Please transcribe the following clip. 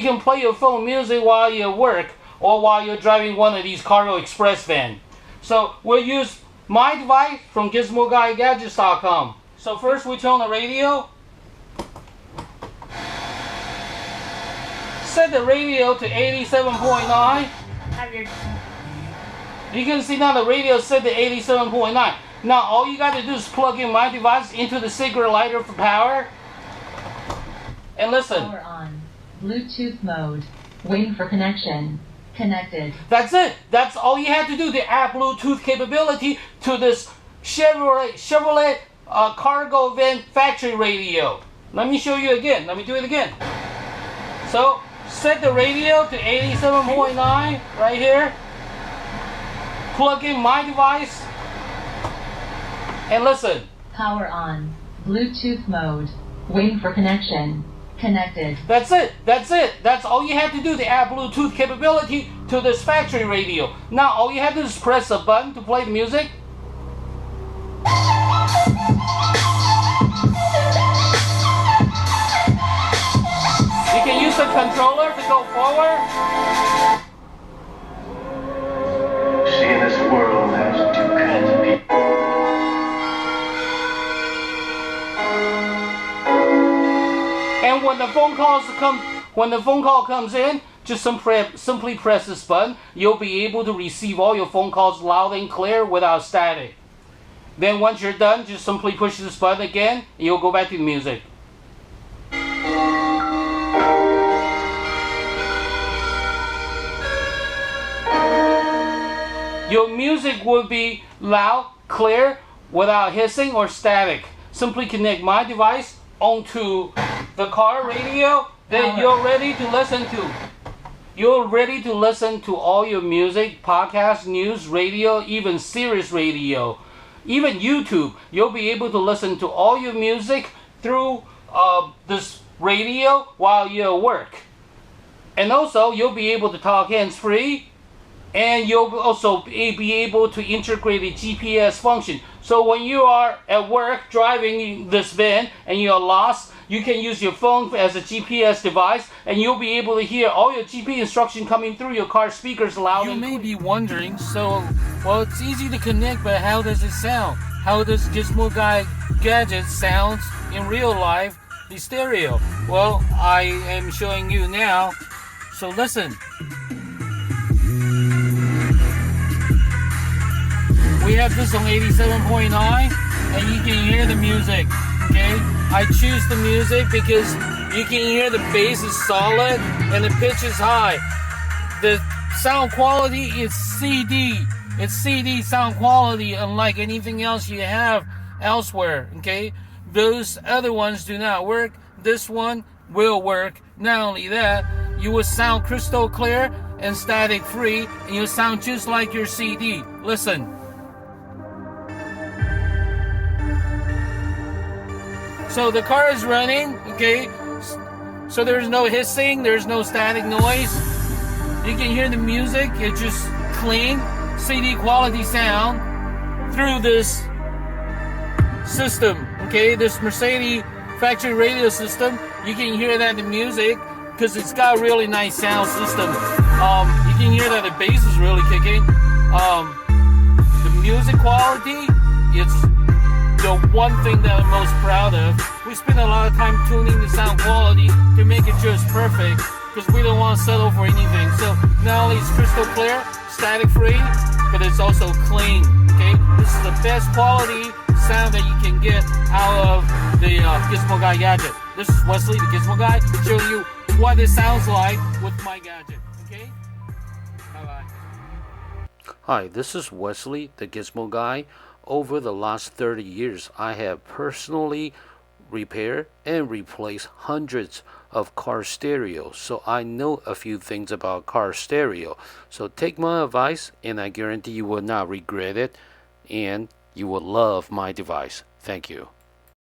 You can play your phone music while you work or while you're driving one of these Cargo Express vans. So we'll use my device from GizmoGuyGadgets.com. So first we turn on the radio. Set the radio to 87.9. You can see now the radio set to 87.9. Now all you got to do is plug in my device into the cigarette lighter for power. And listen. Power on. Bluetooth mode. Waiting for connection. Connected. That's it. That's all you have to do to add Bluetooth capability to this Chevrolet cargo van factory radio. Let me show you again. Let me do it again. So set the radio to 87.9 right here. Plug in my device and listen. Power on. Bluetooth mode. Waiting for connection. Connected. That's it. That's it. That's all you have to do to add Bluetooth capability to this factory radio. Now all you have to do is press a button to play the music. You can use the controller to go forward. See, this world has two kinds of people. And when the phone call comes in, just simply press this button. You'll be able to receive all your phone calls loud and clear without static. Then once you're done, just simply push this button again, and you'll go back to the music. Your music will be loud, clear, without hissing or static. Simply connect my device onto the car radio, then you're ready to listen to. You're ready to listen to all your music, podcast, news, radio, even Sirius radio, even YouTube. You'll be able to listen to all your music through this radio while you're at work. And also, you'll be able to talk hands-free, and you'll also be able to integrate a GPS function. So when you are at work driving this van and you're lost, you can use your phone as a GPS device, and you'll be able to hear all your GPS instruction coming through your car speakers loud. You may be wondering, well, it's easy to connect, but how does it sound? How does Gizmo Guy Gadgets sound in real life, the stereo? Well, I am showing you now, so listen. We have this on 87.9, and you can hear the music, okay? I choose the music because you can hear the bass is solid and the pitch is high. The sound quality is CD. It's CD sound quality, unlike anything else you have elsewhere, okay? Those other ones do not work. This one will work. Not only that, you will sound crystal clear and static free, and you'll sound just like your CD. Listen. So the car is running, okay? So there's no hissing, there's no static noise. You can hear the music, it's just clean CD quality sound through this system, okay? This Mercedes factory radio system. You can hear that the music, because it's got a really nice sound system. You can hear that the bass is really kicking. The music quality, it's the one thing that I'm most proud of. We spend a lot of time tuning the sound quality to make it just perfect, because we don't want to settle for anything. So not only is crystal clear, static free, but it's also clean, okay? This is the best quality sound that you can get out of the Gizmo Guy gadget. This is Wesley, the Gizmo Guy, showing you what it sounds like with my gadget, okay? Bye-bye. Hi, this is Wesley, the Gizmo Guy. Over the last 30 years, I have personally repaired and replaced hundreds of car stereos, so I know a few things about car stereo. So take my advice, and I guarantee you will not regret it, and you will love my device. Thank you.